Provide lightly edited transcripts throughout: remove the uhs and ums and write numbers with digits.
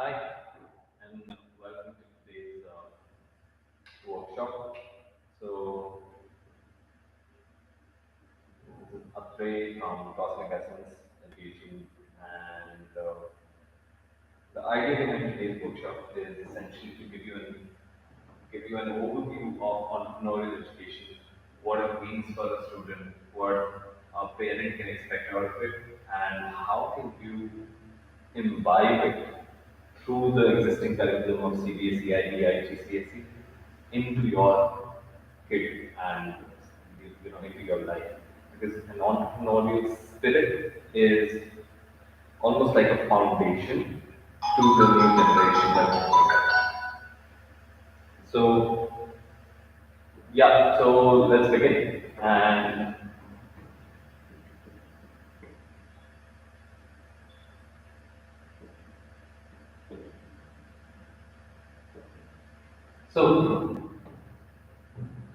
Hi, and welcome to today's workshop. So, this is Atrey from Cosmic Essence Education, and the idea behind today's workshop is essentially to give you an overview of entrepreneurial education, what it means for a student, what a parent can expect out of it, and how can you imbibe it through the existing curriculum of CBSE, IB, IGCSE into your kid and into your life. Because an entrepreneurial spirit is almost like a foundation to the new generation that's coming up. So yeah, so let's begin. And so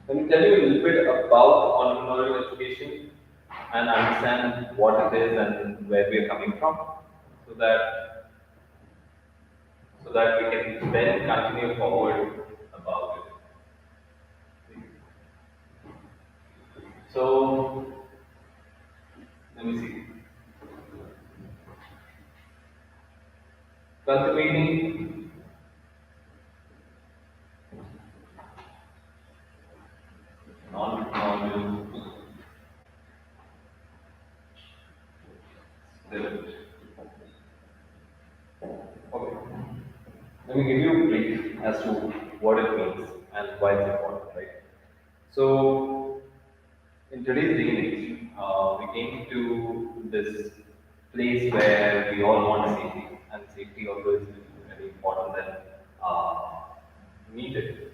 let me tell you a little bit about entrepreneurial education and understand what it is and where we are coming from, so that we can then continue forward about it. So let me see. Cultivating non-entrepreneurial spirit. Okay. Let me give you a brief as to what it means and why it's important, right? So, in today's day and age, we came to this place where we all want safety, and safety also is very important and needed.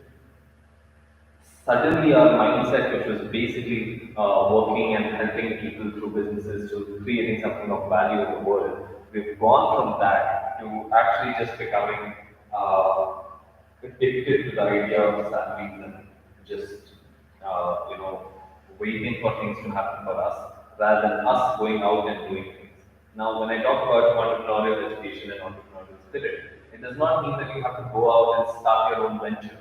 Suddenly, our mindset, which was basically working and helping people through businesses to creating something of value in the world, we've gone from that to actually just becoming addicted to the idea of salaries and just waiting for things to happen for us rather than us going out and doing things. Now, when I talk about entrepreneurial education and entrepreneurial spirit, it does not mean that you have to go out and start your own venture,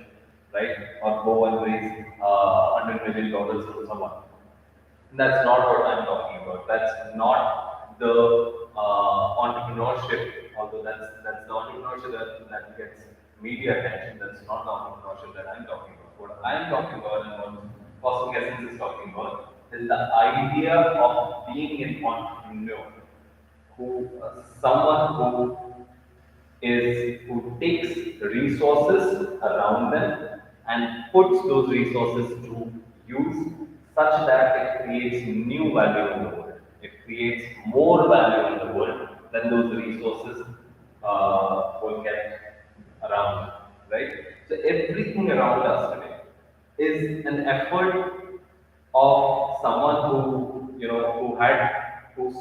right? Or go and raise $100 million for someone. That's not what I'm talking about. That's not the entrepreneurship, although that's the entrepreneurship that gets media attention. That's not the entrepreneurship that I'm talking about. What I'm talking about and what Cosmic Essence is talking about is the idea of being an entrepreneur, someone who takes resources around them and puts those resources to use such that it creates new value in the world. It creates more value in the world than those resources will get around, right? So everything around us today is an effort of someone who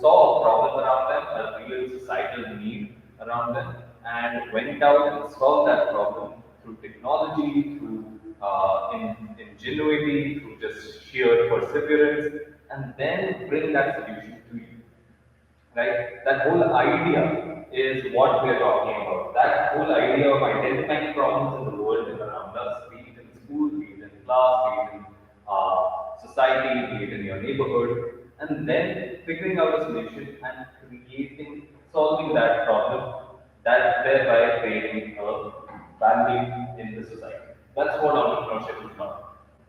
saw a problem around them, a real societal need around them, and went out and solved that problem through technology, through ingenuity, through just sheer perseverance, and then bring that solution to you, right? That whole idea is what we are talking about. That whole idea of identifying problems in the world and around us, be it in school, be it in class, be it in society, be it in your neighborhood, and then figuring out a solution and solving that problem, that thereby creating a value in the society. That's what entrepreneurship is about,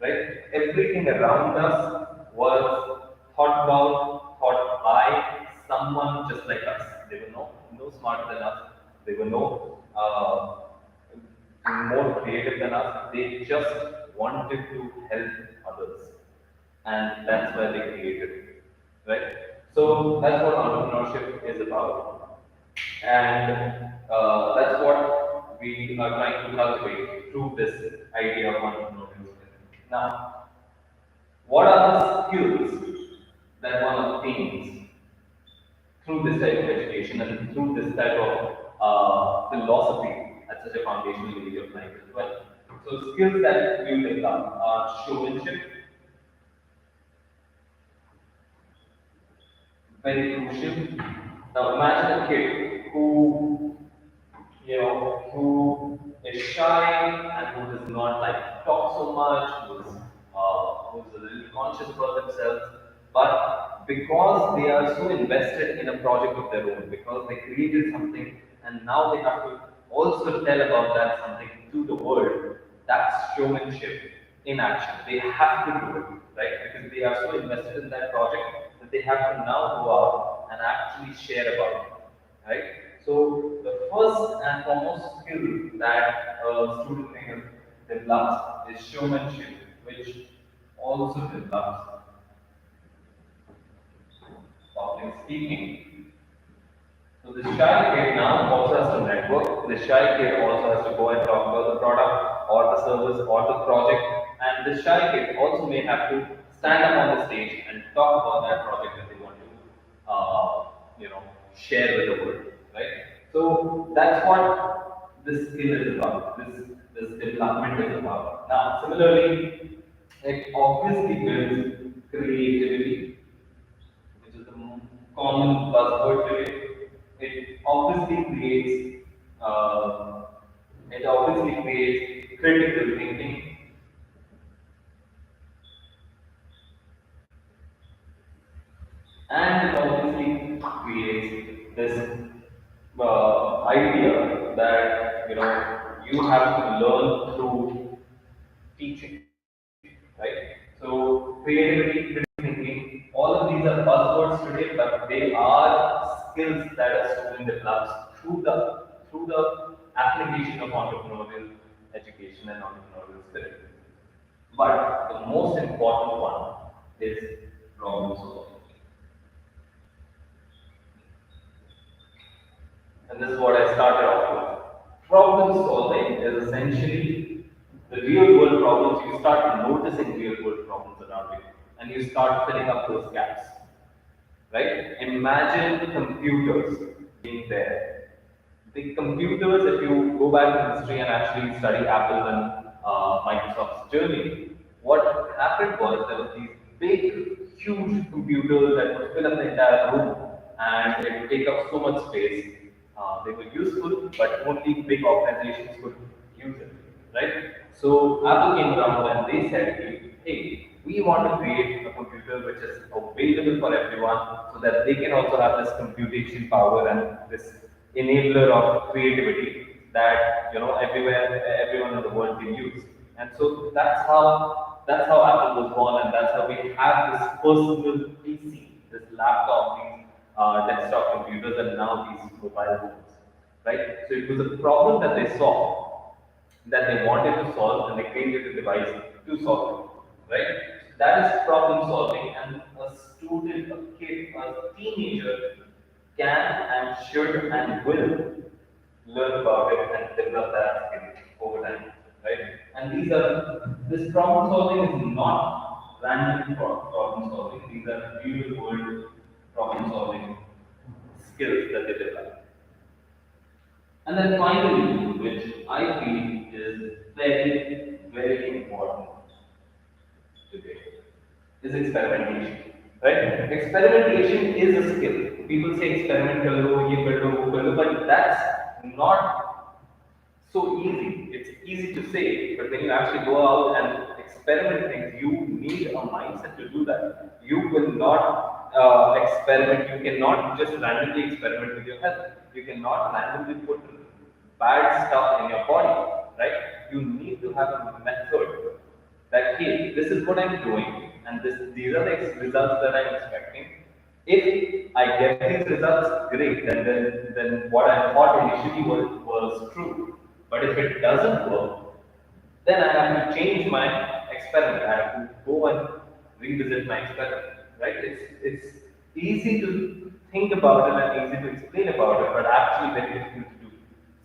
right? Everything around us was thought by someone just like us. They were no smarter than us. They were no more creative than us. They just wanted to help others, and that's why they created it, right? So that's what entrepreneurship is about, and that's what we are trying to cultivate through this idea of entrepreneurial spirit. Now, what are the skills that one obtains through this type of education and through this type of philosophy at such a foundational age of life as well? So, skills that you develop are showmanship, very crucial. Now, imagine a kid who who is shy and who does not like to talk so much, who's a little conscious about themselves, but because they are so invested in a project of their own, because they created something and now they have to also tell about that something to the world, that's showmanship in action. They have to do it, right? Because they are so invested in that project that they have to now go out and actually share about it, right? So the first and foremost skill that a student can develops is showmanship, which also develops public speaking. So the shy kid now also has to network. The shy kid also has to go and talk about the product or the service or the project. And the shy kid also may have to stand up on the stage and talk about that project that they want to, share with the world, right? So that's what this skill is about. This development is about. Now, similarly, it obviously builds creativity, which is the common buzzword today. It obviously creates uh, it obviously creates critical thinking, and it obviously creates this idea that you have to learn through teaching, right? So creativity, critical thinking, all of these are buzzwords today, but they are skills that a student develops through the application of entrepreneurial education and entrepreneurial spirit. But the most important one is problem solving. And this is what I started off with. Problem solving is essentially the real world problems. You start noticing real world problems around you and you start filling up those gaps. Right? Imagine computers being there. The computers, if you go back in history and actually study Apple and Microsoft's journey, what happened was there were these big, huge computers that would fill up the entire room and it would take up so much space. They were useful, but only big organizations could use it, right? So Apple came around and they said, hey, we want to create a computer which is available for everyone so that they can also have this computation power and this enabler of creativity that everyone in the world can use. And so that's how Apple was born, and that's how we have this personal PC, this laptop, these desktop computers, and now these mobile phones, right? So it was a problem that they saw that they wanted to solve and they created a device to solve it, right? That is problem solving, and a student, a kid, a teenager can and should and will learn about it and develop that skill over time, right? And this problem solving is not random problem solving, these are real world problem solving skills that they develop. And then finally, which I feel is very, very important today, is experimentation. Right? Experimentation is a skill. People say experiment karo, ye karo, wo karo, but that's not so easy. It's easy to say, but when you actually go out and experiment things, you need a mindset to do that. You will not experiment. You cannot just randomly experiment with your health. You cannot randomly put bad stuff in your body, right? You need to have a method that hey, this is what I'm doing, and these are the results that I'm expecting. If I get these results, great. Then what I thought initially was true. But if it doesn't work, then I have to change my experiment. I have to go and revisit my experiment. Right? It's easy to think about it and easy to explain about it, but actually very difficult to do.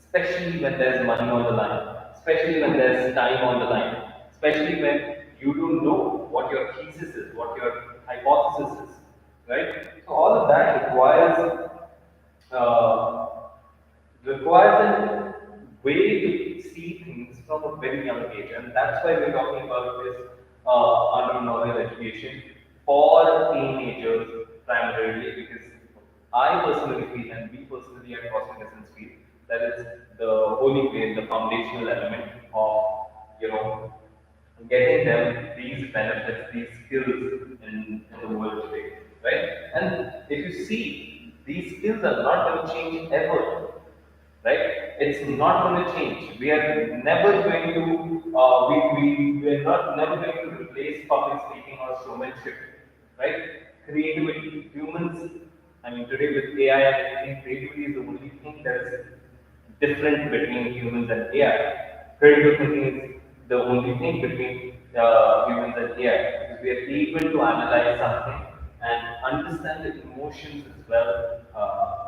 Especially when there's money on the line, especially when there's time on the line, especially when you don't know what your thesis is, what your hypothesis is, right? So all of that uh, requires a way to see things from a very young age, and that's why we're talking about this entrepreneurial education for teenagers primarily, because I personally feel, and we personally at Cosmic Essence feel, that is the holy grail, the foundational element of, you know, getting them these benefits, these skills in the world today, right? And if you see, these skills are not going to change ever, right? It's not going to change. We are never going to, we are not never going to replace public speaking or showmanship, right? Creativity, humans, I mean, today with AI and everything, creativity is the only thing that is different between humans and AI. Critical thinking is the only thing between humans and AI, because we are able to analyze something and understand the emotions as well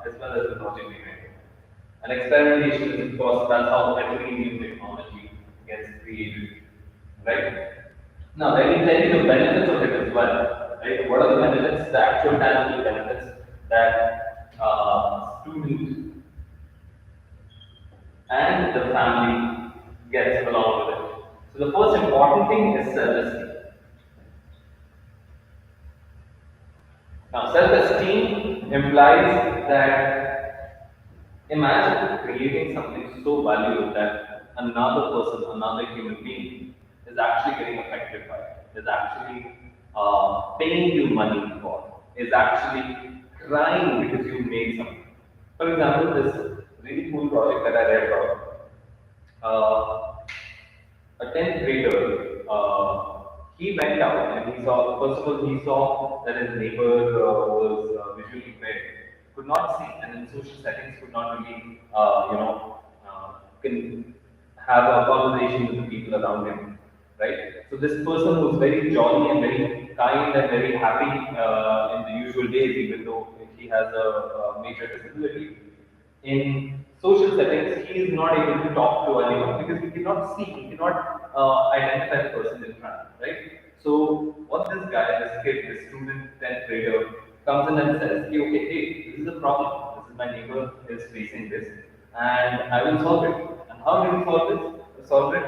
as the logic behind it. And experimentation is, of course, that's how every new technology gets created, right? Now, let me tell you the benefits of it as well, right? What are the benefits, the actual tangible benefits that students and the family gets along with it? So, the first important thing is self-esteem. Now, self-esteem implies that imagine creating something so valuable that another person, another human being, is actually getting affected by it, is actually paying you money for, is actually crying because you made something. For example, this really cool project that I read about. A 10th grader, he went out and he saw, first of all, he saw that his neighbor was visually impaired, could not see, and in social settings could not really, can have a conversation with the people around him, right? So this person was very jolly and very kind and very happy in the usual days, even though he has a major disability. In social settings, he is not able to talk to anyone because he cannot see, he cannot identify the person in front, right? So what this guy, this kid, this student, 10th grader, comes in and says, hey, okay, hey, this is a problem. This is my neighbor is facing this, and I will solve it. And how did he solve this? Solve it.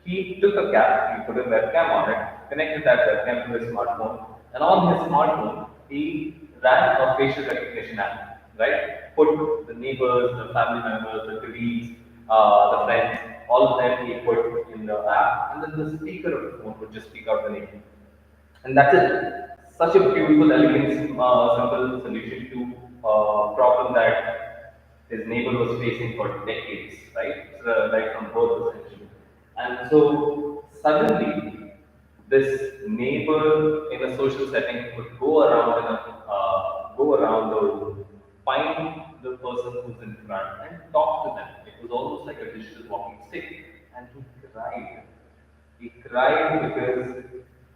He took a cap, he put a webcam on it, connected that webcam to his smartphone, and on his smartphone, he ran a facial recognition app, right? Put the neighbors, the family members, the colleagues, the friends, all of them he put in the app, and then the speaker of the phone would just speak out the name. And that's it. Such a beautiful, elegant, simple solution to a problem that his neighbor was facing for decades, right? So, right from birth, essentially. And so suddenly, this neighbor in a social setting would go around go around the room, find the person who's in front, and talk to them. It was almost like a digital walking stick, and he cried. He cried because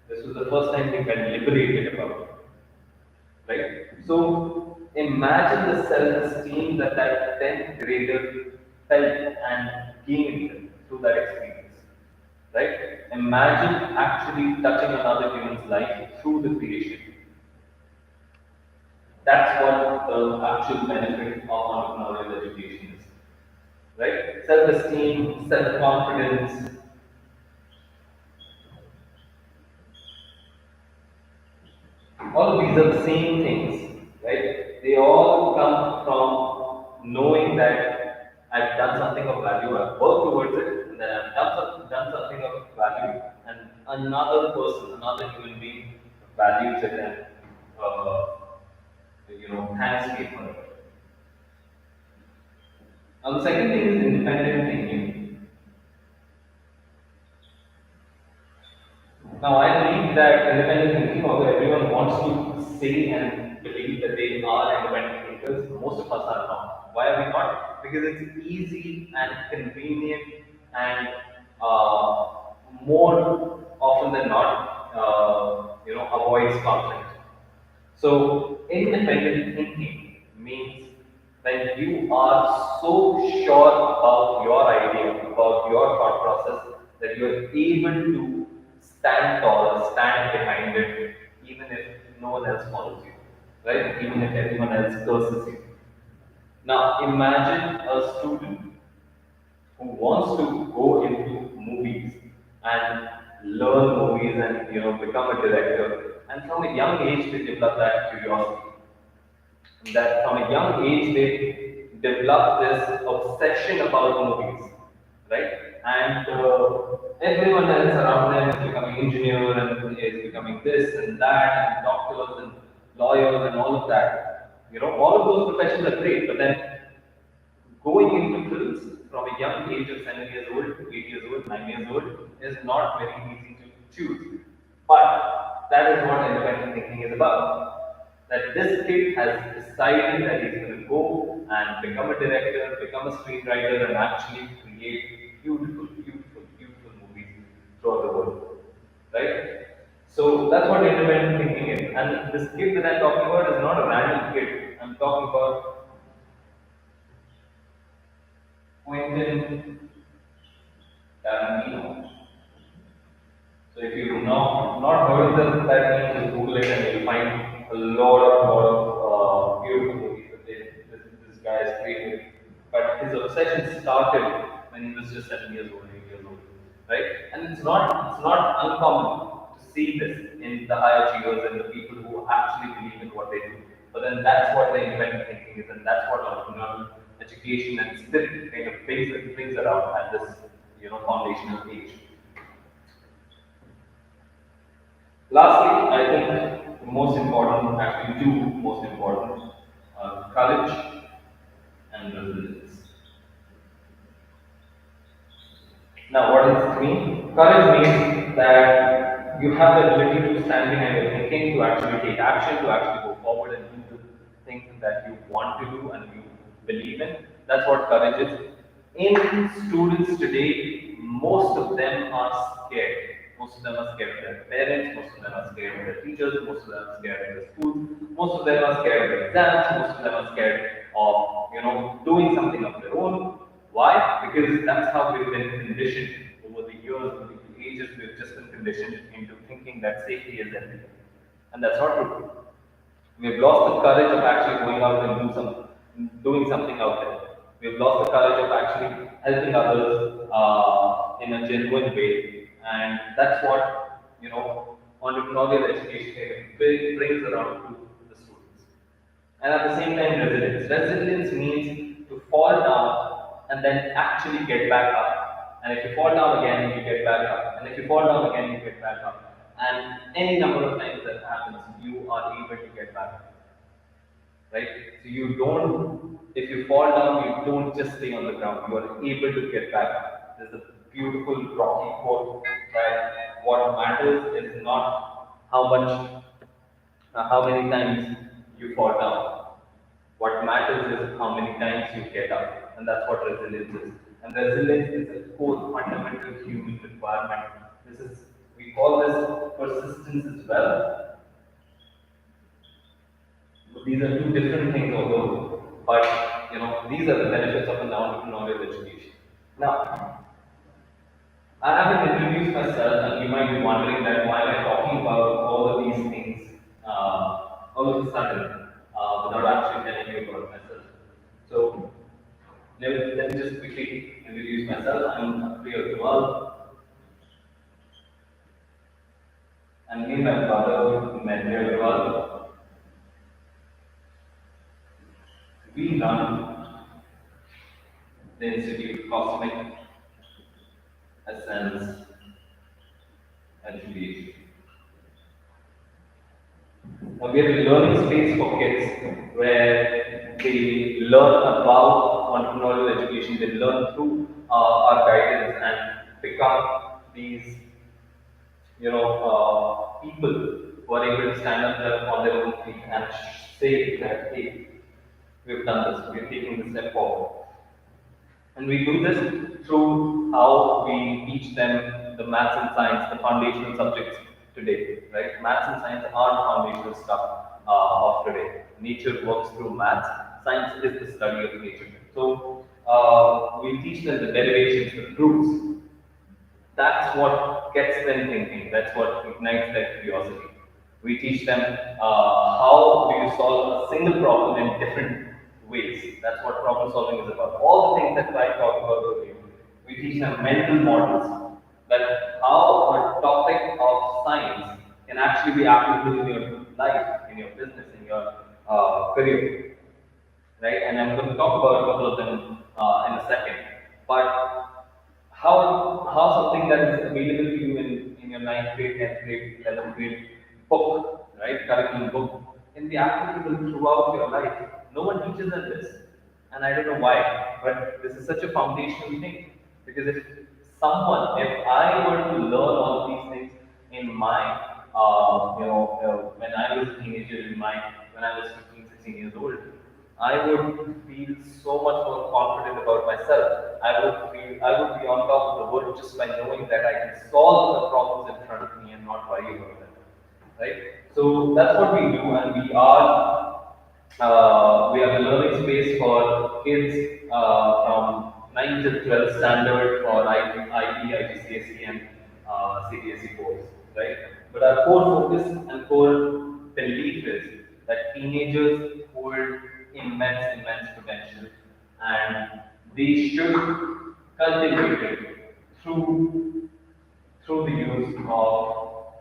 this was the first time he felt liberated about it, right? So imagine the self-esteem that that 10th grader felt and gained through that experience, right? Imagine actually touching another human's life through the creation. That's what the actual benefit of entrepreneurial education is, right? Self-esteem, self-confidence, all of these are the same things, right? They all come from knowing that I've done something of value, I've worked towards it, and then I've done something of value, and another person, another human being values it and uh, thanks me for it. Now the second thing is independent thinking. Now, I believe that independent thinking, although everyone wants to say and believe that they are independent thinkers, most of us are not. Why are we not? Because it's easy and convenient and more often than not, avoids conflict. So, independent thinking means when you are so sure about your idea, about your thought process, that you are able to stand tall, stand behind it, even if no one else follows you, right? Even if everyone else curses you. Now, imagine a student who wants to go into movies and learn movies and become a director, and from a young age they develop that curiosity, that from a young age develop this obsession about movies, right? And everyone else around them is becoming engineer and is becoming this and that and doctors and lawyers and all of that. All of those professions are great, but then going into films from a young age of 7 years old, 8 years old, 9 years old is not very easy to choose. But that is what independent thinking is about. That this kid has decided that he's going to go and become a director, become a screenwriter, and actually create beautiful, beautiful, beautiful movies throughout the world. Right? So that's what independent thinking is. And this kid that I'm talking about is not a random kid. I'm talking about Quentin Tarantino. So if you have not heard of that name, just Google it and you'll find a lot of beautiful movies that this guy has created. But his obsession started when he was just 7 years old, 8 years old, right? And it's not uncommon to see this in the high achievers and the people who actually believe in what they do. But then that's what the independent thinking is, and that's what entrepreneurial education and spirit kind of brings around at this foundational age. Lastly, I think the most important, actually two most important, are courage and resilience. Now, what does it mean? Courage means that you have the ability to stand behind your thinking, to actually take action, to actually go forward and do the things that you want to do and you believe in. That's what courage is. In students today, most of them are scared. Most of them are scared of their parents, most of them are scared of their teachers, most of them are scared of the schools, most of them are scared of exams, most of them are scared of doing something of their own. Why? Because that's how we've been conditioned over the years, over the ages. We've just been conditioned into thinking that safety is everything, and that's not true. We've lost the courage of actually going out and doing something out there. We've lost the courage of actually helping others in a genuine way, and that's what entrepreneurial education kind of brings around to the students. And at the same time, resilience. Resilience means to fall down and then actually get back up. And if you fall down again, you get back up. And if you fall down again, you get back up. And any number of times that happens, you are able to get back up. Right? So you don't, if you fall down, you don't just stay on the ground. You are able to get back up. There's a beautiful Rocky quote that what matters is not how many times you fall down. What matters is how many times you get up, and that's what resilience is. And resilience is a core fundamental human requirement. This is we call this persistence as well. These are two different things, although, but these are the benefits of an entrepreneurial education. Now, I haven't introduced myself, and you might be wondering that why am I talking about all of these things all of a sudden without actually telling you about myself. So let me just quickly introduce myself. I'm Priya Dewal, and me and my brother, Priya Dewal, we run the Institute of Cosmic Essence Education. Now, we are a learning space for kids where they learn about entrepreneurial education, they learn through our guidance and become these people who are able to stand up there on their own feet and say that, hey, we've done this, we're taking this step forward. And we do this through how we teach them the maths and science, the foundational subjects today, right? Maths and science are the foundational stuff of today. Nature works through maths. Science is the study of nature. So we teach them the derivations, the proofs. That's what gets them thinking. That's what ignites their curiosity. We teach them how do you solve a single problem in different ways. That's what problem solving is about. All the things that I talked about earlier. We teach them mental models that how a topic of science can actually be applicable in your life, in your business, in your career. right? And I'm going to talk about a couple of them in a second. But how something that is available to you in your ninth grade, 10th grade, 11th grade book, right, curriculum book, can be applicable throughout your life. No one teaches them this, and I don't know why, but this is such a foundational thing. Because if I were to learn all of these things in my, when I was a teenager, when I was 15, 16 years old, I would feel so much more confident about myself. I would be on top of the world just by knowing that I can solve the problems in front of me and not worry about them. Right? So that's what we do, and we are the learning space for kids from 9 to 12 standard for IB, IGCSE, and CBSE boards, right? But our core focus and core belief is that teenagers hold immense potential, and they should cultivate it through through the use of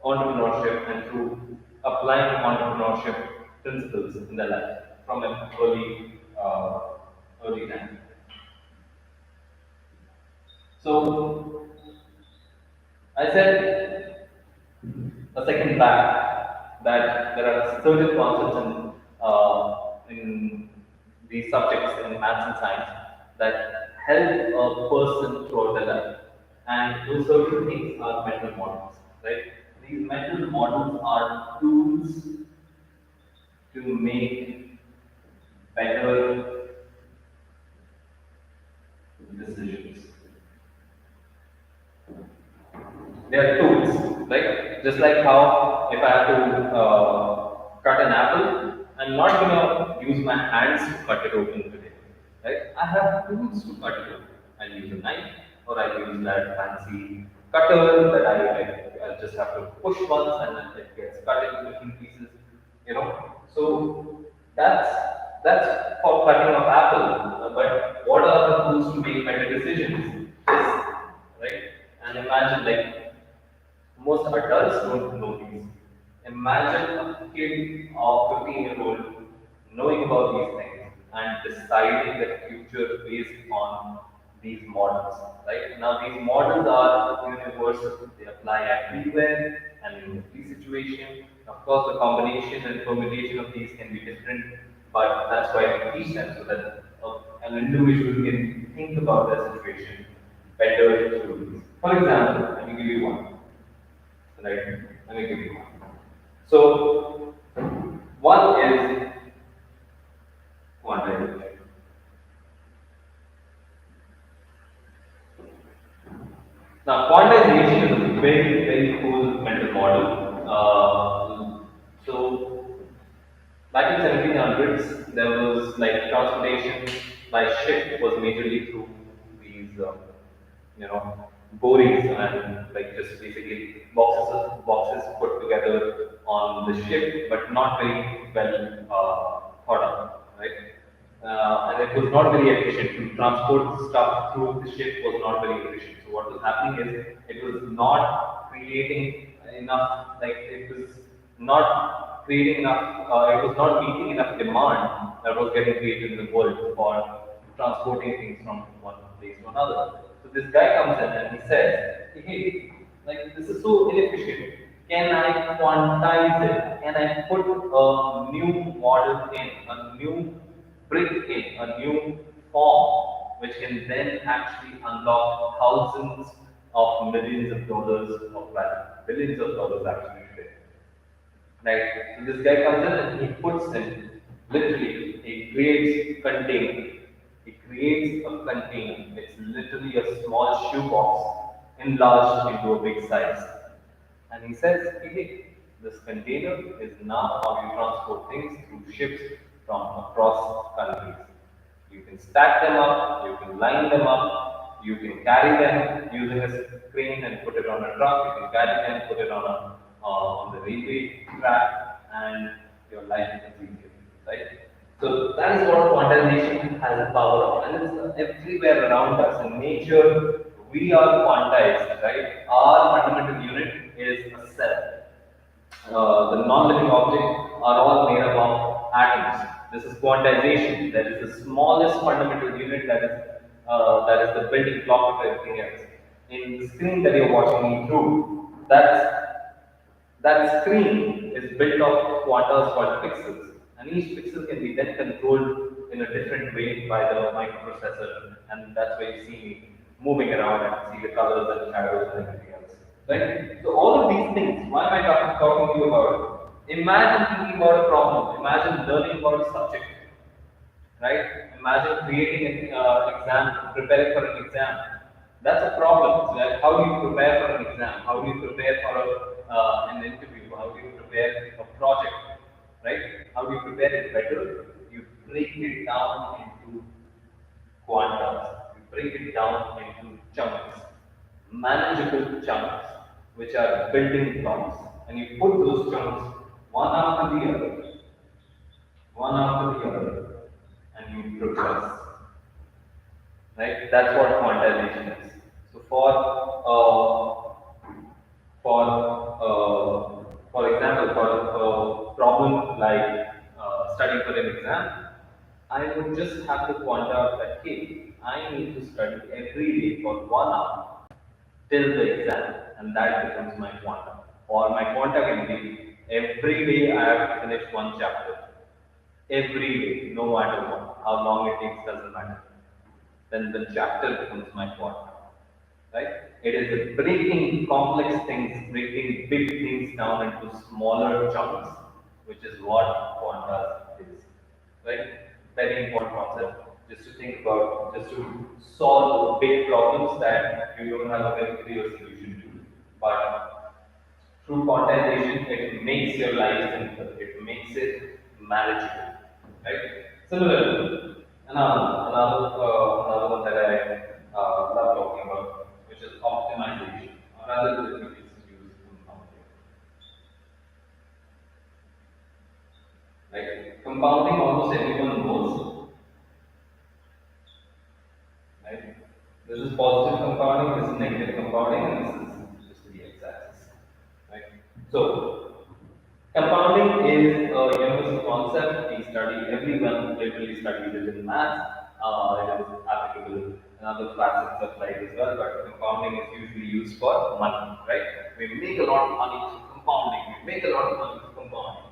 entrepreneurship and through applying entrepreneurship principles in their life from an early time. So I said a second back that there are certain concepts in these subjects in maths and science that help a person throughout their life. And those certain things are mental models, right? These mental models are tools to make better decisions. They are tools, right? Just like how if I have to cut an apple, I'm not gonna use my hands to cut it open today, right? I have tools to cut it open. I use a knife, or I use that fancy cutter that I just have to push once and then it gets cut into different pieces, you know. So that's that's for cutting of apple. But what are the tools to make better decisions? This, right? And imagine like most adults don't know these. Imagine a kid of 15-year-old knowing about these things and deciding the future based on these models. Right? Now these models are universal. They apply everywhere and in every situation. Of course the combination and permutation of these can be different, but that's why we teach them so that an individual can think about their situation better through these. For example, let me give you one. Right? Let me give you one. So, one is quantization. Now, quantization is a very cool mental model. So, back in 1700s, there was like transportation by ship was majorly through these, you know, borings and like just basically boxes put together on the ship, but not very well thought out, right? And it was not very efficient. To transport stuff through the ship was not very efficient. So what was happening is it was not creating enough, like it was not creating enough, it was not meeting enough demand that was getting created in the world for transporting things from one place to another. So this guy comes in and he says, hey, like this is so inefficient. Can I quantize it? Can I put a new model in, a new brick in, a new form, which can then actually unlock thousands of millions of dollars of value, billions of dollars actually today. Right? So this guy comes in and he puts in literally he creates container. He creates a container. It's literally a small shoebox enlarged into a big size. And he says, hey, this container is now how you transport things through ships from across countries. You can stack them up, you can line them up, you can carry them using a crane and put it on a truck, you can carry them, put it on the railway track, and your life is easier, right? So that is what quantization has the power of, and it's everywhere around us. In nature, we are quantized, right? Our fundamental unit is a cell. The non-living objects are all made up of atoms. This is quantization. That is the smallest fundamental unit that is the building block of everything else. In the screen that you're watching me through, that screen is built of quantas called pixels, and each pixel can be then controlled in a different way by the microprocessor, and that's why you see me moving around and see the colors and shadows and everything else. Right? So all of these things, why am I talking to you about it? Imagine thinking about a problem, imagine learning about a subject, right? Imagine creating an exam, preparing for an exam. That's a problem. So like, how do you prepare for an exam? How do you prepare for an interview? How do you prepare a project? Right? How do you prepare it better? You break it down into quantas. You break it down into chunks, manageable chunks, which are building blocks, and you put those chunks one after the other, one after the other, and you progress. Right? That's what quantization is. So for example, for a problem like studying for an exam, I would just have to point out that hey, I need to study every day for 1 hour till the exam, and that becomes my quanta. Or my quanta can be every day I have to finish one chapter. Every day, no matter what, how long it takes doesn't matter. Then the chapter becomes my quanta, right? It is breaking complex things, breaking big things down into smaller chunks, which is what quanta is, right? Very important concept. Just to think about, just to solve big problems that you don't have a very clear solution to. But through quantization, it makes your life simpler. It makes it manageable, right? Similarly, another one that I love talking about, which is optimization. Or rather, let me just use compounding. Like compounding, almost everyone knows, right? This is positive compounding, this is negative compounding, and this is just the x-axis, right? So compounding is a universal concept. We study everyone literally studies it in maths. It is applicable in other facets of life as well. But compounding is usually used for money, right? We make a lot of money through compounding. We make a lot of money through compounding.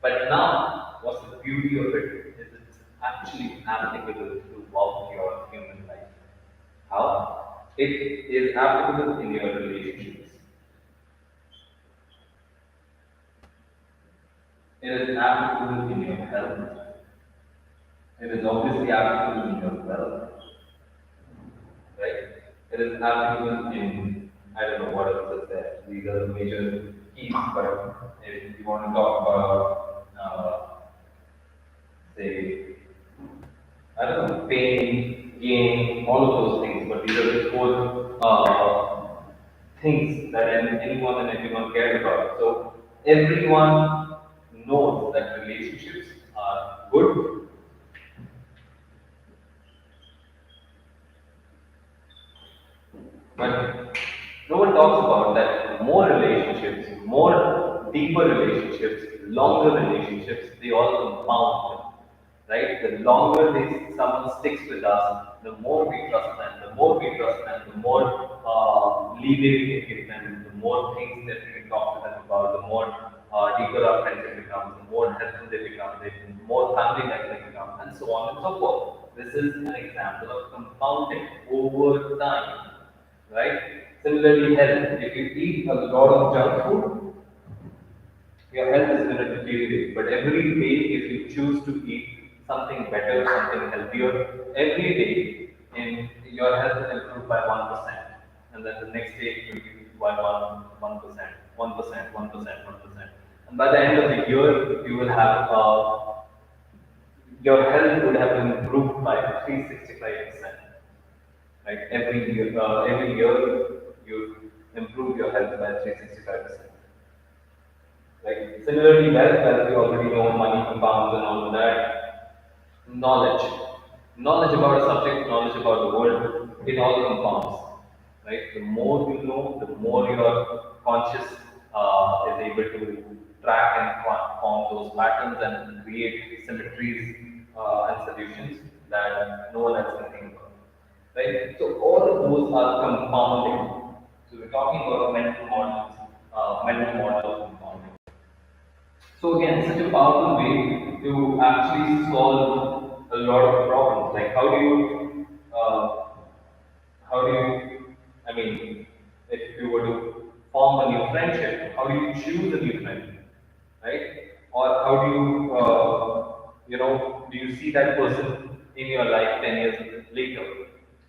But now, what's the beauty of it? Is it's actually applicable throughout your human life. How? It is applicable in your relationships. It is applicable in your health. It is obviously applicable in your wealth, right? It is applicable in, I don't know what else is there. These are the major keys, but if you want to talk about, say, I don't know, pain, gain, all of those things, but these are the four things that anyone and everyone cares about. So everyone knows that relationships are good, but no one talks about that more relationships, more deeper relationships, longer relationships, they all compound, right? The longer someone sticks with us, the more we trust them, the more we trust them, the more leeway we can give them, the more things that we can talk to them about, the more deeper our friendship becomes, the more helpful they become, the more family-like they become, and so on and so forth. This is an example of compounding over time, right? Similarly, health. If you eat a lot of junk food, your health is going to deteriorate. But every day, if you choose to eat something better, something healthier, every day, in your health will improve by 1%, and then the next day it will be by 1%, 1%, 1%, 1%, and by the end of the year, you will have your health would have improved by 365%. Right? Every year you improve your health by 365%. Right? Similarly, wealth, as we already know, money compounds and all of that. Knowledge. Knowledge about a subject, knowledge about the world, it all compounds. Right? The more you know, the more your conscious is able to track and form those patterns and create symmetries and solutions that no one else can think about. Right? So all of those are compounding. So we're talking about mental model of compounding. So again, such a powerful way to actually solve a lot of problems. Like I mean, if you were to form a new friendship, how do you choose a new friend, right? Or how do you, do you see that person in your life 10 years later?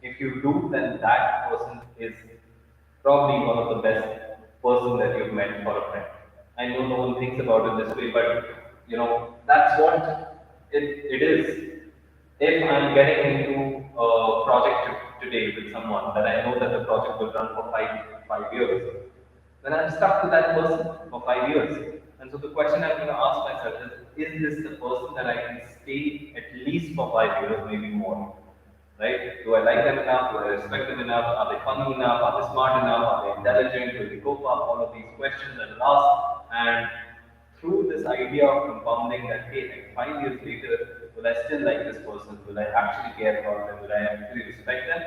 If you do, then that person is probably one of the best person that you've met for a friend. I know no one thinks about it this way, but that's what it is. If I'm getting into a project today with someone that I know that the project will run for five years, then I'm stuck with that person for 5 years. And so the question I'm going to ask myself is this the person that I can stay at least for 5 years, maybe more? Right? Do I like them enough? Do I respect them enough? Are they funny enough? Are they smart enough? Are they intelligent? Will they cope up? All of these questions I will ask. And through this idea of compounding that, hey, like 5 years later, will I still like this person? Will I actually care about them? Will I actually respect them?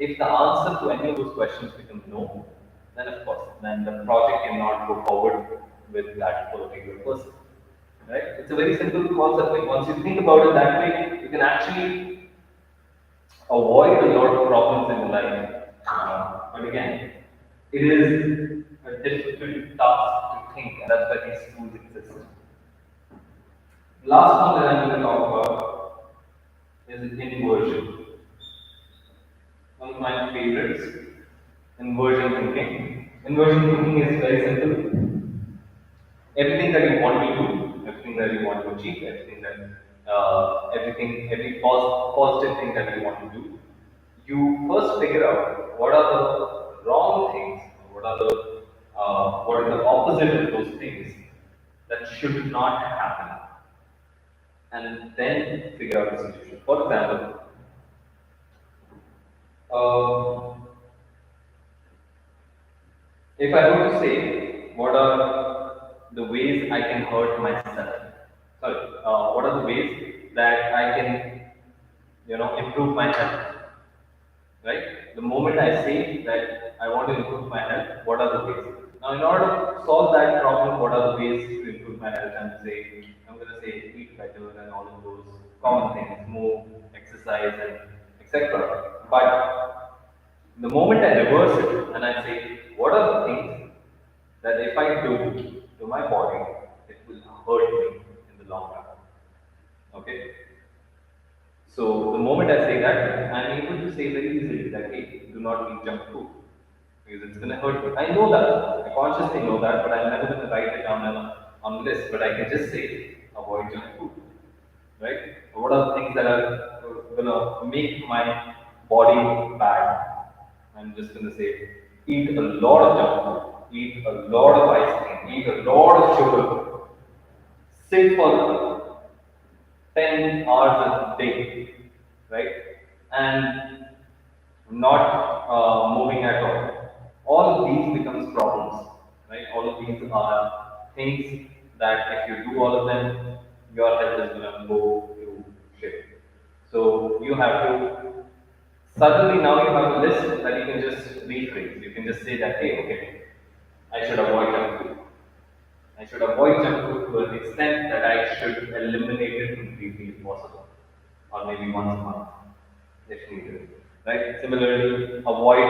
If the answer to any of those questions becomes no, then of course, then the project cannot go forward with that particular person. Right? It's a very simple concept. Like once you think about it that way, you can actually avoid a lot of problems in life. But again, it is a difficult task to think, and that's why these tools exist. Last one that I'm going to talk about is inversion. One of my favorites, inversion thinking. Inversion thinking is very simple. Everything that you want to do, everything that you want to achieve, every positive thing that you want to do, you first figure out what are the wrong things, what is the opposite of those things that should not happen, and then figure out the solution. For example, uh, if I were to say what are the ways I can hurt myself, what are the ways that I can, improve my health, right? The moment I say that I want to improve my health, what are the ways? Now, in order to solve that problem, what are the ways to improve my health? I'm going to say eat better and all of those common things, move, exercise, and etc. But the moment I reverse it and I say, what are the things that if I do to my body, it will hurt me in the long run? Okay. So the moment I say that, I'm able to say very easily that hey, do not eat junk food because it's gonna hurt you. I know that. I consciously know that, but I'm never gonna write it down on list. But I can just say avoid junk food, right? What are the things that are gonna make my body bad? I'm just gonna say eat a lot of junk food, eat a lot of ice cream, eat a lot of sugar, sit for 10 hours a day, right? And not moving at all. All of these becomes problems, right? All of these are things that if you do all of them, your health is going to go to shit. So you have to suddenly now you have a list that you can just rephrase. You can just say that, hey, okay, I should avoid junk food. I should avoid junk food to an extent that I should eliminate it completely if possible, or maybe once a month if needed. Right? Similarly, avoid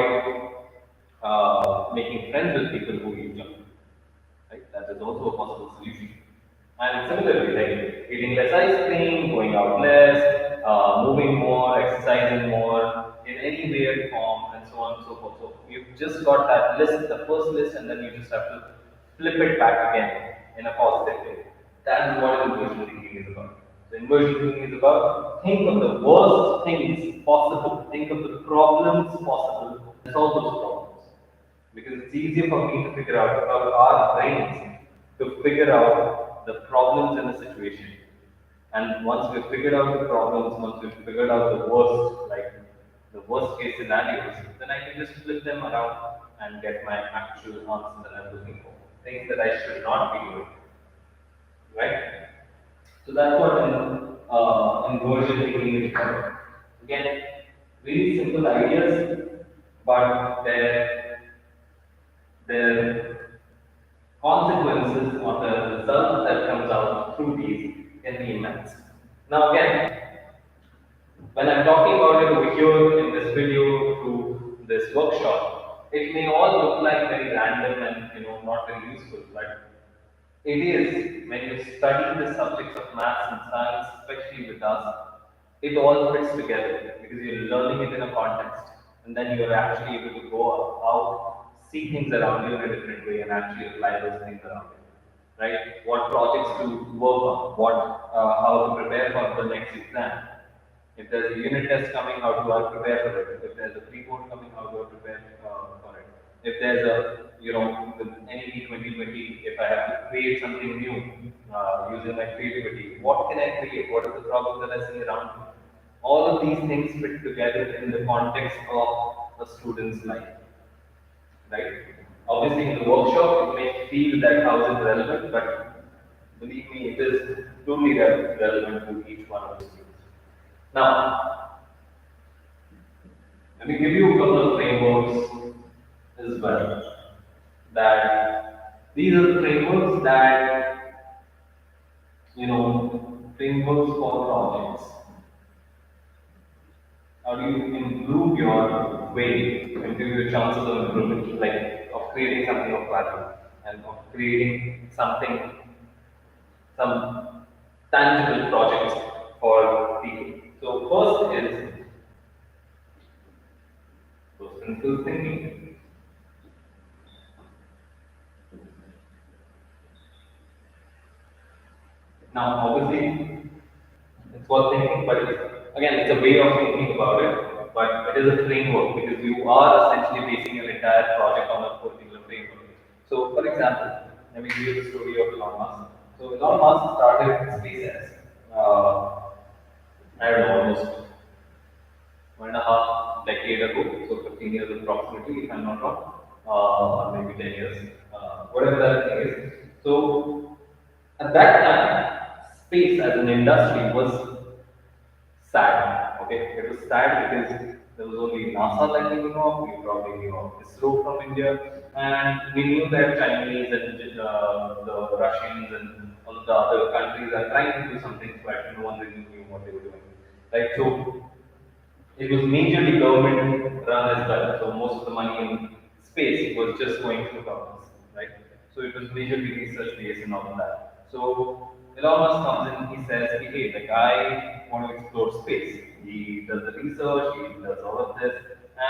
making friends with people who eat junk food. Right? That is also a possible solution. And similarly, like eating less ice cream, going out less, moving more, exercising more, in any way or form, and so on and so forth. So you've just got that list, the first list, and then you just have to flip it back again in a positive way. That is what inversion thinking is about. So inversion thinking is about think of the worst things possible, think of the problems possible, and solve those problems. Because it's easier for me to figure out, for our brains to figure out the problems in a situation. And once we've figured out the problems, once we've figured out the worst, like the worst case scenarios, then I can just flip them around and get my actual answer that I'm looking for. Things that I should not be doing. right? So that's what inversion thinking is about. Again, very simple ideas, but their consequences or the result that comes out through these can be immense. Now again, when I'm talking about it over here in this video through this workshop, it may all look like very random and not very useful, but it is when you study the subjects of maths and science, especially with us, it all fits together because you're learning it in a context, and then you're actually able to go out, see things around you in a different way, and actually apply those things around you. Right? What projects to work on? How to prepare for the next exam? If there's a unit test coming, how do I prepare for it? If there's a pre-board coming, how do I prepare for it? If there's with any 2020, if I have to create something new using my creativity, what can I create? What is the problem that I see around me? All of these things fit together in the context of a student's life, right? Obviously, in the workshop, it may feel that how is it relevant, but believe me, it is truly relevant to each one of the students. Now, let me give you a couple of frameworks as well. That these are the frameworks that frameworks for projects. How do you improve your way, improve your chances of improvement, like of creating something of value and of creating something, some tangible projects for people. So first is principle thinking. Now, obviously, it's worth thinking, but it's a way of thinking about it. But it is a framework because you are essentially basing your entire project on a particular framework. So, for example, let me give you the story of Elon Musk. So, Elon Musk started SpaceX. I don't know, almost 1.5 decade ago, so 15 years approximately, if I'm not wrong, or maybe 10 years, whatever that thing is. So, at that time, space as an industry was sad. Okay, it was sad because there was only NASA that we knew of. We probably knew of ISRO from India, and we knew that Chinese and the Russians and all of the other countries are trying to do something, but no one really knew what they were doing. Right, so it was majorly government run as well. So most of the money in space was just going through governments, right? So it was majorly research based and all of that. So Elon Musk comes in, he says, hey, like I want to explore space. He does the research, he does all of this,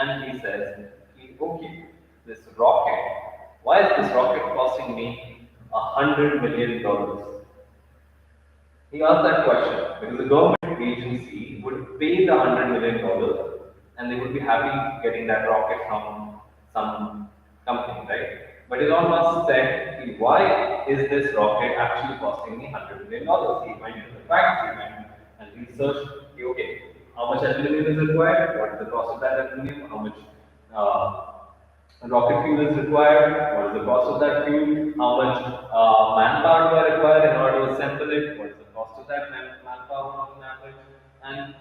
and he says, okay, this rocket, why is this rocket costing me $100 million? He asked that question because the government agency would pay the $100 million and they would be happy getting that rocket from some company, right? But Elon Musk said, why is this rocket actually costing me $100 million? He went to the facts, he went and researched, okay, how much aluminum is required, what is the cost of that aluminum, how much rocket fuel is required, what is the cost of that fuel, how much manpower do I require in order to assemble it, what is the cost of that manpower on average, and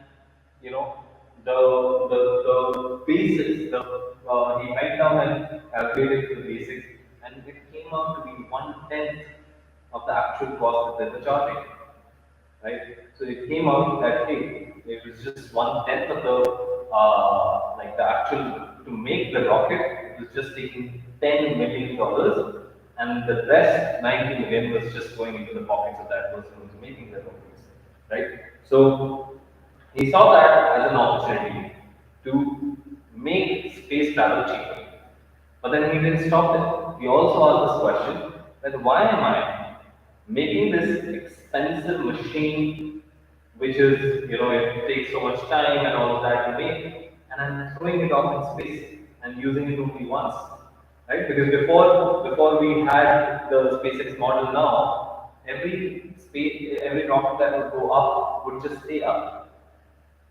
you know the basics. He went down and calculated the basics, and it came out to be 1/10 of the actual cost that they were charging, right? So it came out that hey, it was just 1/10 of the the actual to make the rocket. It was just taking $10 million, and the rest 90 million was just going into the pockets of that person who was making the rockets, right? So he saw that as an opportunity to make space travel cheaper. But then he didn't stop there. He also asked this question that why am I making this expensive machine, which is, it takes so much time and all of that to make, and I'm throwing it off in space and using it only once, right? Because before we had the SpaceX model now, every rocket that would go up would just stay up,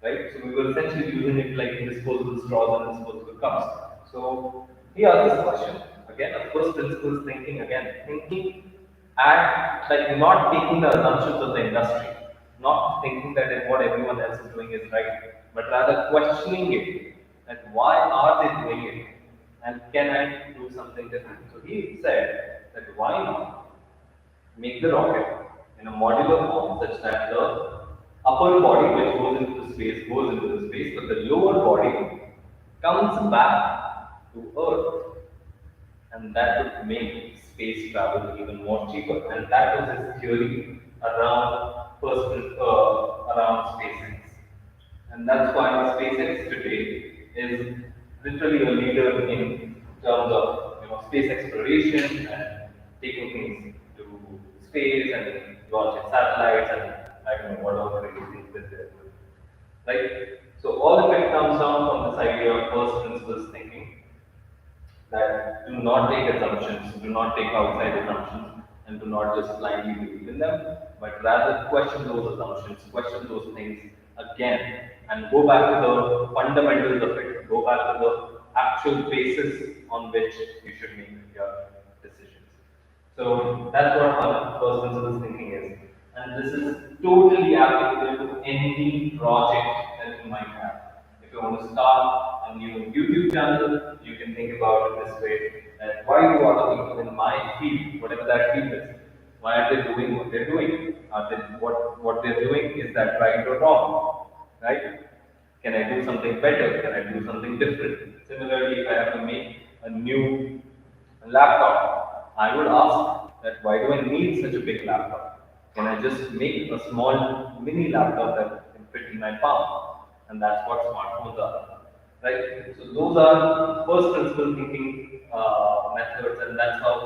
right? So we were essentially using it like disposable straws and disposable cups. So he asked this question again, of course, principles thinking again, thinking and like not taking the assumptions of the industry, not thinking that what everyone else is doing is right, but rather questioning it, that why are they doing it, and can I do something different? So he said that why not make the rocket in a modular form such that the upper body which goes into the space goes into the space, but the lower body comes back to Earth, and that would make space travel even more cheaper. And that was his theory around SpaceX. And that's why SpaceX today is literally a leader in terms of space exploration and taking things to space and launching satellites and I don't know what other crazy things that they're doing. Right? So all of it comes down from this idea of first principles thinking, that do not take assumptions, do not take outside assumptions, and do not just blindly believe in them, but rather question those assumptions, question those things again, and go back to the fundamentals of it, go back to the actual basis on which you should make your decisions. So that's what first principles thinking is. And this is totally applicable to any project that you might have. If you want to start a new YouTube channel, you can think about it this way. That why do other people in my field, whatever that field is, why are they doing what they're doing? Are they what they're doing, is that right or wrong? Right? Can I do something better? Can I do something different? Similarly, if I have to make a new laptop, I would ask that why do I need such a big laptop? Can I just make a small mini laptop that can fit in my palm? And that's what smartphones are. Right? So those are first principle thinking methods, and that's how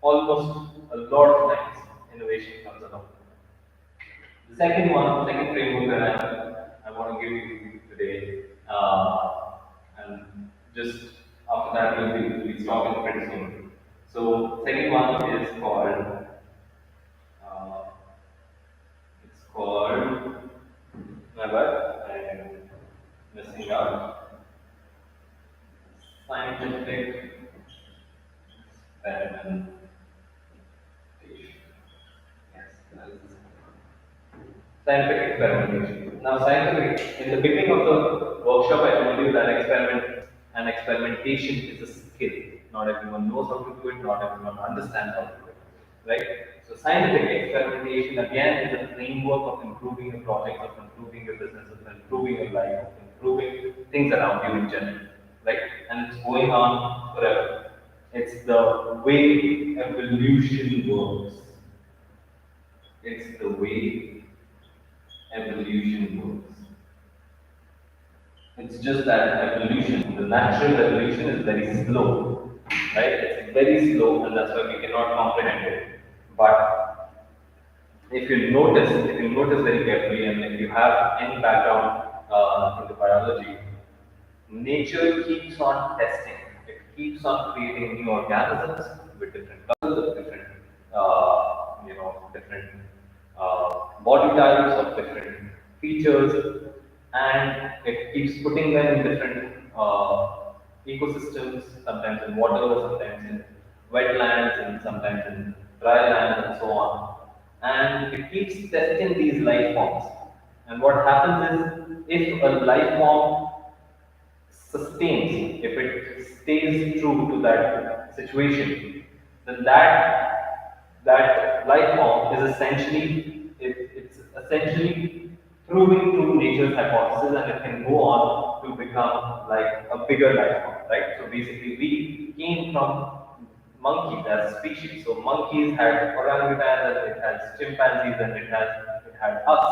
almost a lot of times innovation comes along. The second one, second framework that I want to give you today, and just after that we'll be stopping pretty soon. So second one is uh, it's called my bad, I'm missing out, scientific experimentation. Yes, that is the scientific experimentation. Now, scientific, in the beginning of the workshop, I told you that experiment and experimentation is a skill. Not everyone knows how to do it, not everyone understands how to do it. Right? So, scientific experimentation again is a framework of improving your project, of improving your business, of improving your life, of improving things around you in general. Right? And it's going on forever. It's the way evolution works. It's the way evolution works. It's just that evolution, the natural evolution is very slow, right? It's very slow, and that's why we cannot comprehend it. But if you notice very carefully, and if you have any background into biology, nature keeps on testing. It keeps on creating new organisms with different colors, of different, different body types, of different features, and it keeps putting them in different ecosystems, sometimes in water, sometimes in wetlands, and sometimes in dry land, and so on. And it keeps testing these life forms. And what happens is, if a life form sustains, if it stays true to that situation, then that life form is it's essentially proving through nature's hypothesis, and it can go on to become like a bigger life form, right? So basically, we came from monkeys as a species. So monkeys had orangutans, and it has chimpanzees, and it had us,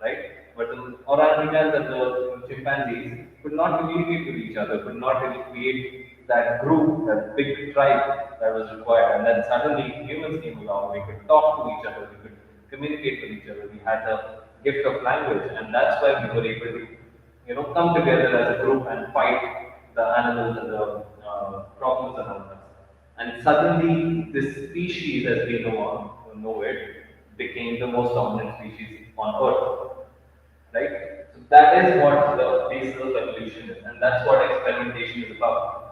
right? But the orangutans and the chimpanzees could not communicate with each other, could not really create that group, that big tribe that was required. And then suddenly humans came along, we could talk to each other, we could communicate with each other, we had the gift of language, and that's why we were able to, come together as a group and fight the animals and the problems around us. And suddenly, this species, as we know it, became the most dominant species on Earth. Right? So that is what the basis of evolution is, and that's what experimentation is about.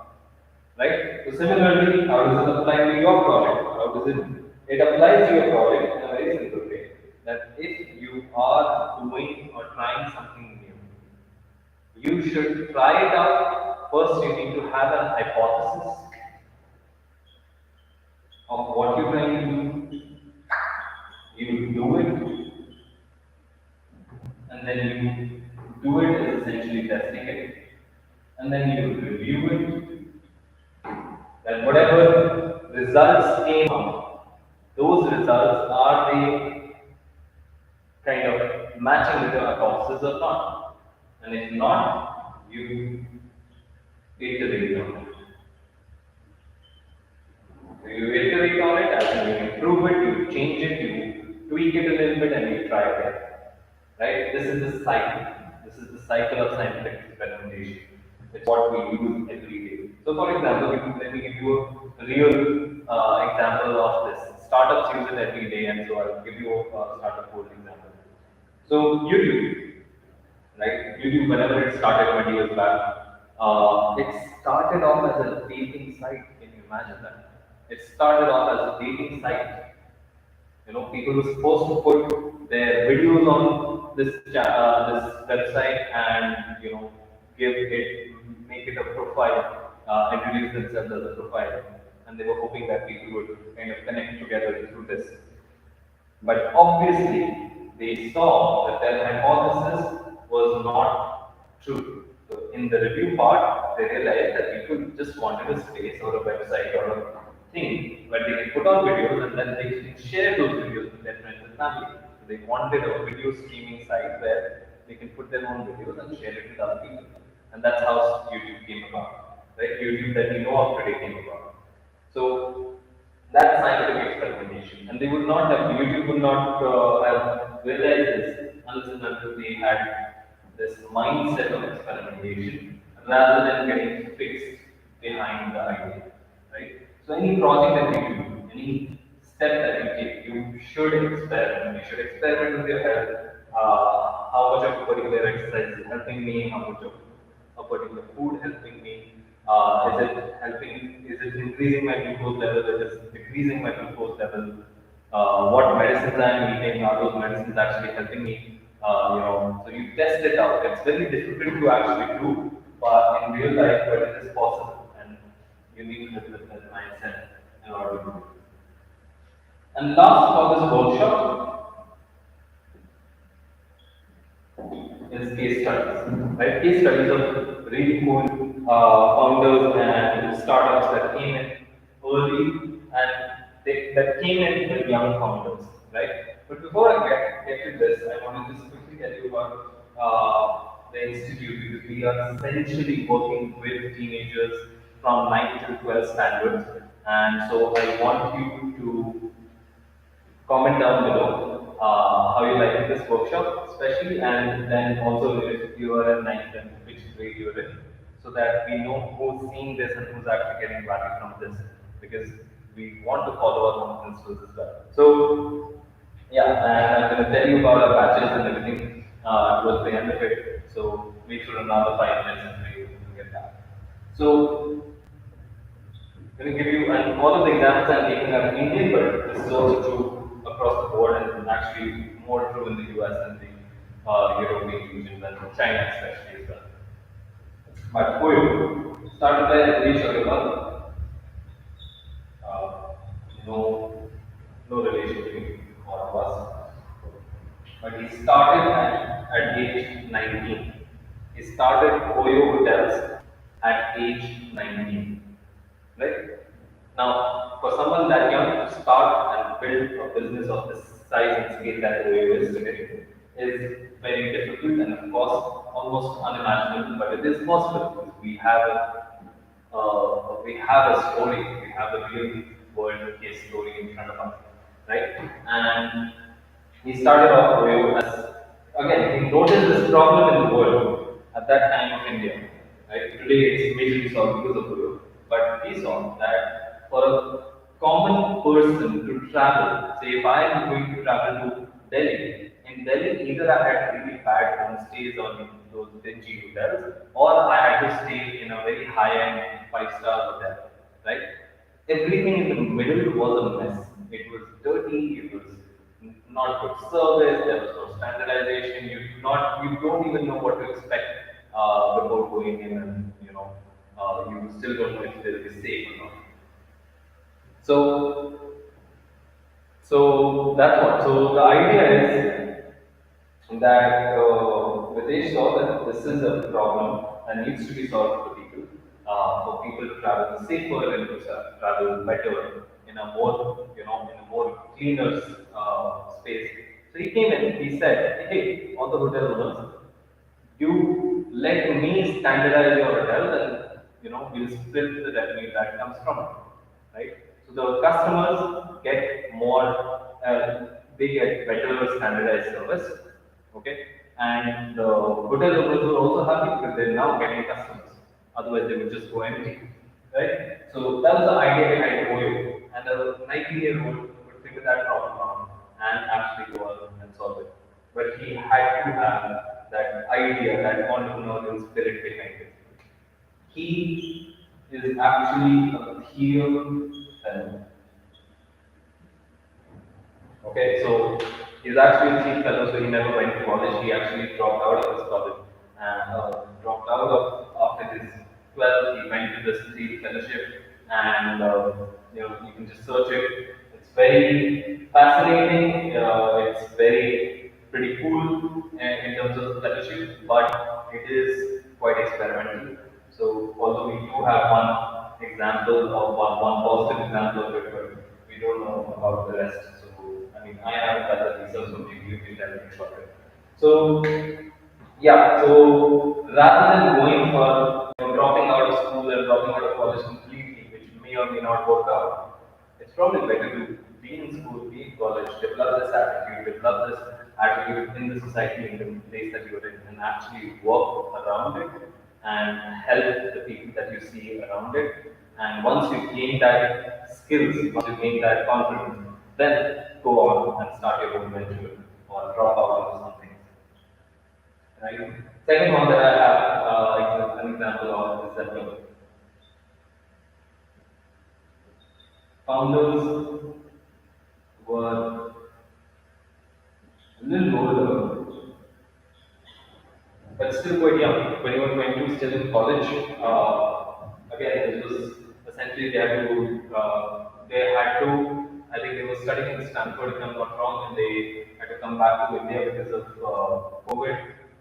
Right? So similarly, how does it apply to your project? How does it It applies to your project in a very simple way that if you are doing or trying something new, you should try it out. First, you need to have an hypothesis of what you're trying to do. You do it, and then you do it is essentially testing it, and then you review it. Then whatever results came out, those results are they kind of matching with your hypothesis or not? And if not, you iterate on it. So you iterate on it, as in you improve it, you change it, you tweak it a little bit, and you try again. Right? This is the cycle. This is the cycle of scientific experimentation. It's what we use every day. So, for example, let me give you a real example of this. Startups use it every day, and so I'll give you a startup code example. So, YouTube, right? YouTube, whenever it started 20 years back, it started off as a dating site. Can you imagine that? It started off as a dating site. People were supposed to put their videos on this website and give it, make it a profile, introduce themselves as a profile, and they were hoping that people would kind of connect together through this. But obviously, they saw that their hypothesis was not true. So, in the review part, they realized that people just wanted a space or a website or a thing where they can put on videos and then they can share those videos with their friends and family. So, they wanted a video streaming site where they can put their own videos and share it with other people. And that's how YouTube came about. Right? YouTube that we know of today came about. So that's scientific experimentation, and they would not have YouTube would not have realized this unless and until they had this mindset of experimentation rather than getting fixed behind the idea, right? So any project that you do, any step that you take, you should experiment. You should experiment with your health. How much of a particular exercise is helping me? How much of a particular food helping me? Is it helping? Is it increasing my glucose level? Is it decreasing my glucose level? What medicines I'm eating? Are those medicines actually helping me? So you test it out. It's very difficult to actually do, but in real life, but it is possible, and you need to develop that mindset in order to do it. And last for this workshop is case studies, right? Case studies of really cool founders and startups that came in early and that came in with young founders, right? But before I get to this, I want to just quickly tell you about the institute because we are essentially working with teenagers from 9 to 12 standards, and so I want you to comment down below how you like this workshop, especially, and then also if you are in ninth and which grade you are in, so that we know who's seeing this and who's actually getting value from this, because we want to follow our own principles as well. So, yeah, and I'm going to tell you about our batches and everything towards the end of it. So, make sure another 5 minutes and we will get that. So, I'm going to give you, and all of the examples I'm taking are Indian, but this is also true across the board and actually more true in the US and the European region and China especially as well. But Puyo started by Harish Agarwal, uh, no, no relation between all of us. But he started at age 19. He started Oyo Hotels at age 19. Right? Now, for someone that young to start and build a business of this size and scale that Oyo is today is very difficult and of course almost unimaginable, but it is possible because we have a story, we have a real world case story in front of us, right? And he started off Oyo as, again, he noticed this problem in the world at that time of India. Right? Today it's majorly solved because of Oyo, but he saw that for a common person to travel, say if I am going to travel to Delhi, in Delhi either I had really bad homestays or in those dingy hotels, or I had to stay in a very high-end five-star hotel. Right? Everything in the middle was a mess. It was dirty. It was not good service. There was no standardization. You don't even know what to expect before going in, and you still don't know if they'll be safe or not. So that's what. So the idea is that Videsh saw that this is a problem that needs to be solved for people to travel safer and to travel better in a more, in a more cleaner space. So he came in. He said, "Hey, all the hotel owners, you let me standardize your hotel, and we'll split the revenue that comes from it, right? So the customers get more, they get better standardized service, okay, and the hotel owners were also happy because they're now getting customers. Otherwise, they would just go empty, right? So that was the idea behind OYO, and the 19-year-old would figure that problem out and actually go out and solve it. But he had to have that idea, that entrepreneurial spirit behind it. He is actually a theorem fellow. Okay, so he's actually a chief fellow, so he never went to college. He actually dropped out of his college and dropped out of after his 12th. He went to the Steel Fellowship, and you can just search it. It's very fascinating. It's very pretty cool in terms of the fellowship, but it is quite experimental. So although we do have one positive example of it, but we don't know about the rest. So I mean, I haven't done the research, so maybe you can tell me about it. So yeah, so rather than going for dropping out of school and dropping out of college completely, which may or may not work out, it's probably better to be in school, be in college, develop this attitude in the society, in the place that you're in, and actually work around it and help the people that you see around it. And once you gain that skills, once you gain that confidence, then go on and start your own venture or drop out into something. Right? Second one that I have an example of is that the founders were a little older, but still quite young. 21, 22, still in college. Again, this was essentially I think they were studying in Stanford, if I'm not wrong, and they had to come back to India because of COVID,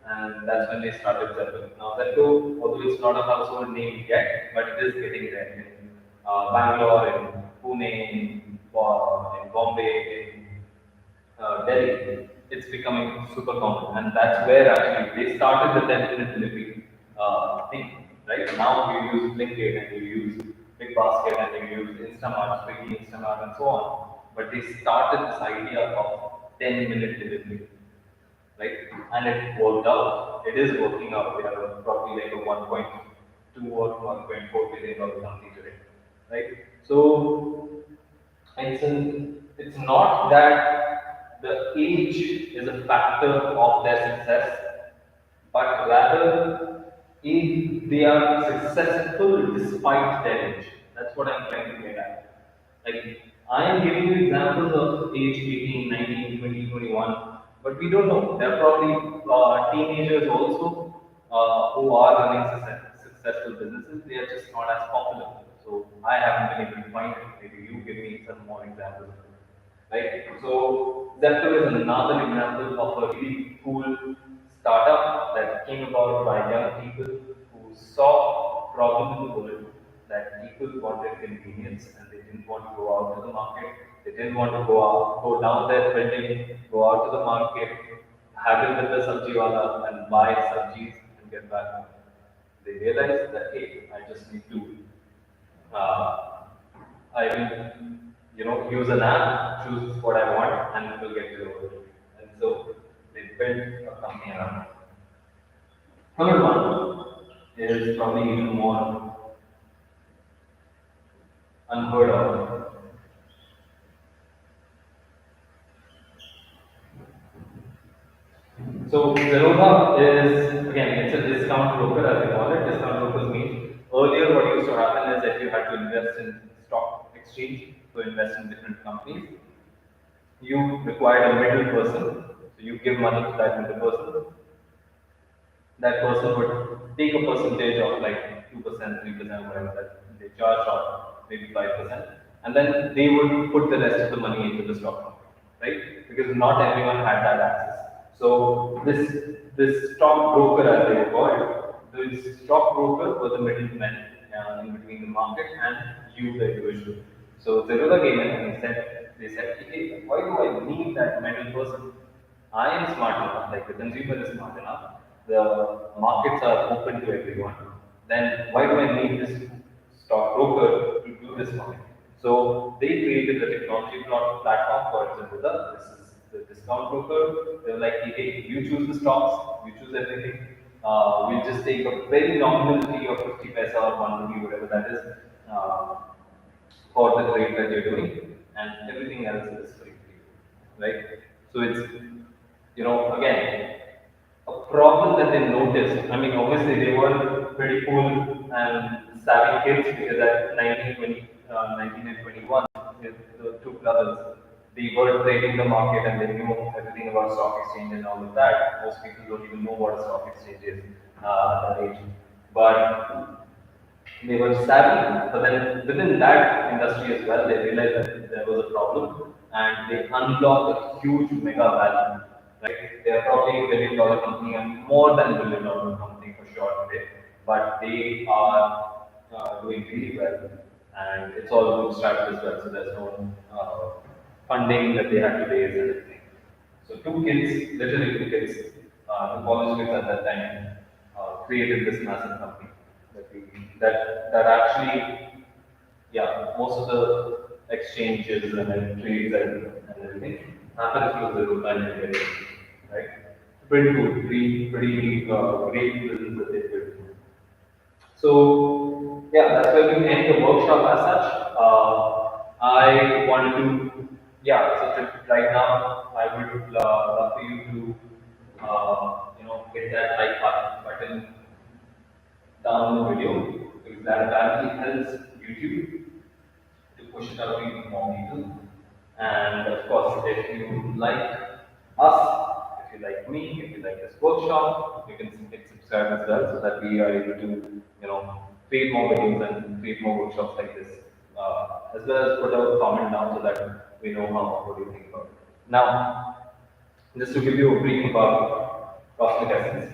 and that's when they started Zepto. Now, Zepto, although it's not a household name yet, but it is getting there in Bangalore, in Pune, in Bombay, in Delhi, it's becoming super common, and that's where actually they started the 10-minute delivery thing. Right now, you use Blinkit and you use Big Basket and you use Instamart, Swiggy, Instamart, and so on. But they started this idea of 10-minute delivery, right? And it worked out. It is working out. We have probably like a 1.2 or 1.4 billion dollar company today, right? So it's not that the age is a factor of their success, but rather they are successful despite their age. That's what I'm trying to get at. Like, I am giving you examples of age 18, 19, 20, 21, but we don't know. There are probably teenagers also who are running successful businesses. They are just not as popular. So I haven't been able to find it. Maybe you give me some more examples. Right? So Zepto is another example of a really cool startup that came about by young people who saw a problem in the world, that people wanted convenience and they didn't want to go out to the market. They didn't want to go down their building, go out to the market, haggle with the sabjiwala and buy sabjis and get back home. They realized that, hey, I just need to uh, I will, use an app, choose what I want, and it will get delivered. And so they built a company around it. Third one is probably even more unheard of. So Zerodha is, again, it's a discount broker, as we call it. Discount brokers mean earlier what used to happen is that you had to invest in stock exchange to invest in different companies. you require a middle person. So you give money to that middle person. That person would take a percentage of like 2%, 3%, whatever that they charge, or maybe 5%, and then they would put the rest of the money into the stock market, right? Because not everyone had that access. So this stockbroker, as they were called, this stockbroker was the middleman in between the market and you, the individual. So Zerula came in and they said, hey, why do I need that middle person? I am smart enough, like the consumer is smart enough, the markets are open to everyone, then why do I need this stockbroker to do this for me? So they created the technology platform for Zebra. This is the discount broker. They're like, hey, you choose the stocks, you choose everything. We'll just take a very nominal fee of 50 paisa or 1 rupee, whatever that is, uh, for the trade that you're doing, and everything else is free to you, right? So it's, again, a problem that they noticed. I mean, obviously they were pretty cool and savvy kids because at 19 and 21, the two brothers, they were trading the market and they knew everything about stock exchange and all of that. Most people don't even know what a stock exchange is at that age. But they were savvy, but then within that industry as well, they realized that there was a problem and they unlocked a huge mega value. Right? They are probably a $1 billion company and more than $1 billion company for sure today, but they are doing really well and it's all bootstrapped as well, so there's no funding that they had to raise and everything. So two kids, literally two kids, two college kids at that time, created this massive company that actually, yeah, most of the exchanges and then trades and everything happen through the Rupa and India, right? Pretty cool, pretty great business that they built. So yeah, that's where we end the workshop as such. I wanted to, yeah. So right now, I would love for you to, hit that like button down the video because that apparently helps YouTube to push it out to even more people. And of course, if you like us, if you like me, if you like this workshop, you can hit subscribe as well so that we are able to, create more videos and create more workshops like this. As well as put a comment down so that we know what you think about it. Now, just to give you a brief about cosmic essence.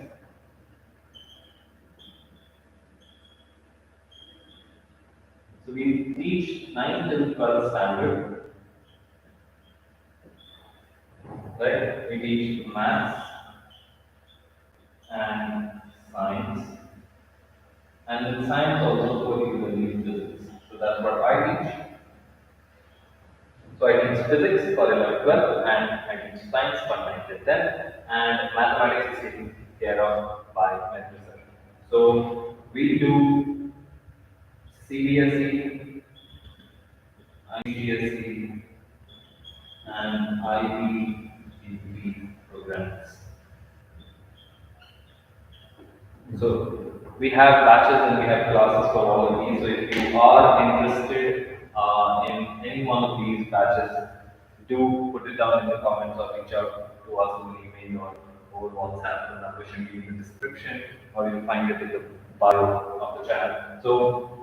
So we teach 9 till 12 standard, right? We teach maths and science, and in science also particularly physics. So that's what I teach. So I teach physics for 11, 12, and I teach science for 9 till 10, and mathematics is taken care of by mentorship. So we do CBSE, IGSE, and IB programs. So we have batches and we have classes for all of these. So if you are interested in any one of these batches, do put it down in the comments or reach out to us in an email or over WhatsApp. The number should be in the description, or you'll find it in the bio of the channel. So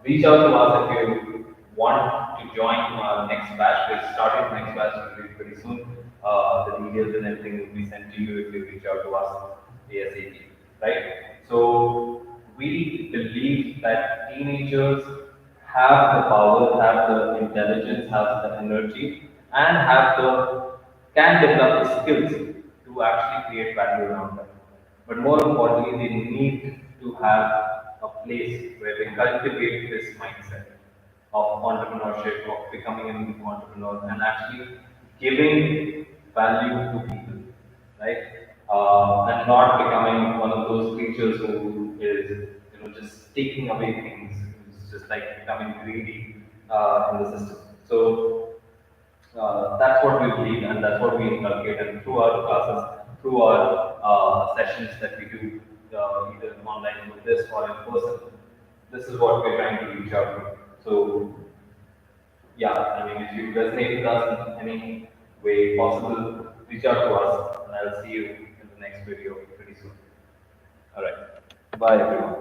reach out to us if you want to join our next batch. We're starting the next batch pretty soon. The details and everything will be sent to you if you reach out to us ASAP, right? So we believe that teenagers have the power, have the intelligence, have the energy, and have the can develop the skills to actually create value around them. But more importantly, they need to have a place where they cultivate this mindset of entrepreneurship, of becoming an entrepreneur, and actually giving value to people, right? And not becoming one of those creatures who is, just taking away things, who's just like becoming greedy in the system. So that's what we believe, and that's what we inculcate. And through our classes, through our sessions that we do, either online with this or in person, this is what we're trying to reach out to. So yeah, I mean, if you resonate with us in any way possible, reach out to us, and I'll see you in the next video pretty soon. All right. Bye, everyone.